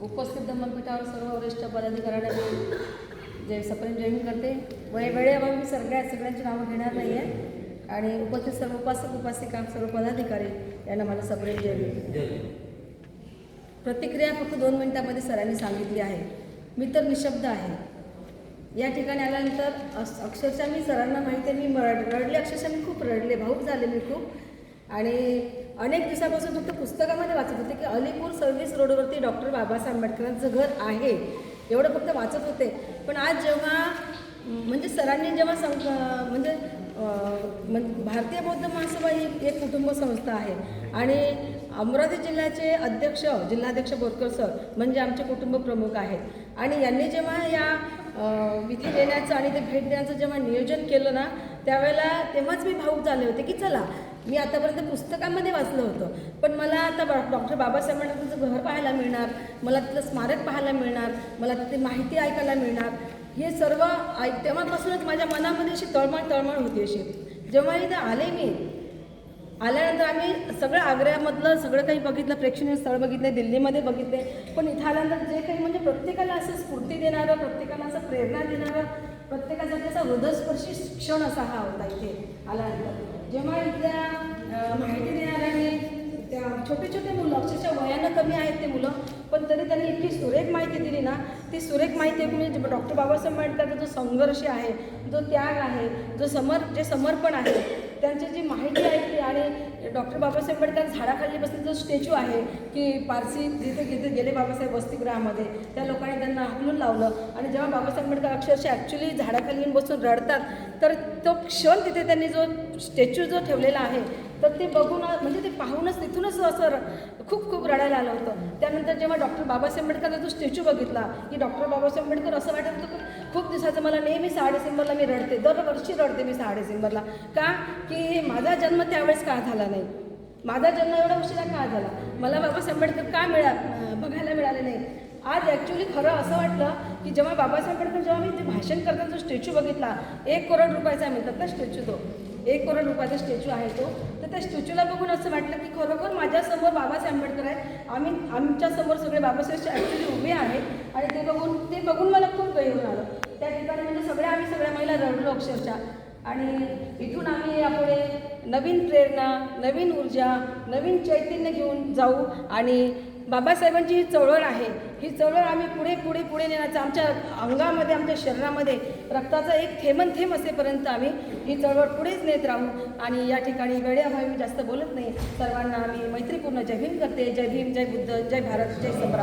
उपस्थित धम्मपीठावर सर्व वरिष्ठ पदाधिकाऱ्यांना मी जे सप्रेम जय हिंद करते. वेळेअभावी मी सगळ्यांची नावं घेणार नाही आहे आणि उपस्थित सर्व उपासक उपासिका सर्व पदाधिकारी यांना मला सप्रेम जय हिंद. प्रतिक्रिया फक्त 2 मिनिटांमध्ये सरांनी सांगितली आहे. मी तर निशब्द आहे. या ठिकाणी आल्यानंतर अक्षरशः मी सरांना माहिती आहे मी रडले, अक्षरशः मी खूप रडले, भावूक झाले मी खूप. आणि अनेक दिवसापासून फक्त पुस्तकामध्ये वाचत होते की अलीपूर सर्व्हिस रोडवरती डॉक्टर बाबासाहेब आंबेडकरांचं घर आहे एवढं फक्त वाचत होते. पण आज जेव्हा म्हणजे सरांनी जेव्हा म्हणजे भारतीय बौद्ध महासभा ही एक कुटुंब संस्था आहे आणि अमरावती जिल्ह्याचे अध्यक्ष जिल्हाध्यक्ष बोरकर सर म्हणजे आमचे कुटुंब प्रमुख आहेत आणि यांनी जेव्हा या विधी देण्याचं आणि ते भेट देण्याचं जेव्हा नियोजन केलं ना तेव्हाच मी भावूक झाले होते की चला मी आतापर्यंत पुस्तकामध्ये वाचलं होतं पण मला आता डॉक्टर बाबासाहेब आंबेडकरांचं घर पाहायला मिळणार, मला तिथलं स्मारक पाहायला मिळणार, मला तिथे माहिती ऐकायला मिळणार. हे सर्व तेव्हापासूनच माझ्या मनामध्ये अशी तळमळ होती. अशी जेव्हा इथे आले मी आल्यानंतर आम्ही सगळं आग्र्यामधलं सगळं काही बघितलं, प्रेक्षणीय स्थळ बघितले, दिल्लीमध्ये बघितले. पण इथं आल्यानंतर जे काही म्हणजे प्रत्येकाला असं स्फूर्ती देणारं, प्रत्येकाला असं प्रेरणा देणारं, प्रत्येकाचा त्याचा हृदयस्पर्शी क्षण असा हा होता इथे आल्यानंतर. जेव्हा इथल्या माहिती देणाऱ्याने त्या छोटे मुलं अक्षरशः वयानं कमी आहेत ते मुलं पण तरी त्यांनी इतकी सुरेख माहिती दिली ना, ती सुरेख माहिती म्हणजे डॉक्टर बाबासाहेब आंबेडकरचा जो संघर्ष आहे, जो त्याग आहे, जे समर्पण आहे, त्यांची जी माहिती ऐकली आणि डॉक्टर बाबासाहेब आंबेडकर झाडाखाली बसलेला जो स्टॅच्यू आहे की पारसी जिथे गेले बाबासाहेब वसतिगृहामध्ये त्या लोकांनी त्यांना हाकलून लावलं आणि जेव्हा बाबासाहेब आंबेडकर अक्षरशः ॲक्च्युली झाडाखाली येऊन बसून रडतात तर तो क्षण तिथे त्यांनी जो स्टॅच्यू जो ठेवलेला आहे तर ते बघून म्हणजे ते पाहूनच तिथूनच असं खूप रडायला आलं होतं. त्यानंतर जेव्हा डॉक्टर बाबासाहेब आंबेडकरचा जो स्टॅच्यू बघितला की डॉक्टर बाबासाहेब आंबेडकर असं वाटत होतं खूप दिवसाचं मला नेहमी 6 डिसेंबरला मी रडते, दरवर्षी रडते मी 6 डिसेंबरला. का की माझा जन्म त्यावेळेस का झाला नाही, माझा जन्म एवढा उशिरा का झाला, मला बाबासाहेब आंबेडकर का बघायला मिळाले नाही. आज ॲक्च्युली खरं असं वाटलं की जेव्हा बाबासाहेब आंबेडकर जेव्हा मी ते भाषण करताना जो स्टॅच्यू बघितला 1 करोड रुपयाचा म्हणतात ना स्टॅच्यू, तो 1 करोड रुपयाचा स्टॅच्यू आहे तो. तर त्या स्टॅच्यूला बघून असं वाटलं की खरोखर माझ्यासमोर बाबासाहेब आंबेडकर आहेत, आमच्यासमोर सगळे बाबासाहेब ॲक्च्युली उभे आहेत आणि ते बघून मला खूप गहिरून आलं. त्या ठिकाणी म्हणजे आम्ही सगळ्या महिला रडलो अक्षरशः. आणि इथून आम्ही यापुढे नवीन प्रेरणा, नवीन ऊर्जा, नवीन चैतन्य घेऊन जाऊ आणि बाबासाहेबांची ही चळवळ आहे, ही चळवळ आम्ही पुढे नेण्याचं आमच्या अंगामध्ये, आमच्या शरीरामध्ये रक्ताचा एक थेंब असेपर्यंत आम्ही ही चळवळ पुढेच नेत राहू. आणि या ठिकाणी वेळेअभावी मी जास्त बोलत नाही. सर्वांना आम्ही मैत्रीपूर्ण जय भीम करते. जय भीम, जय बुद्ध, जय भारत, जय संग्राम.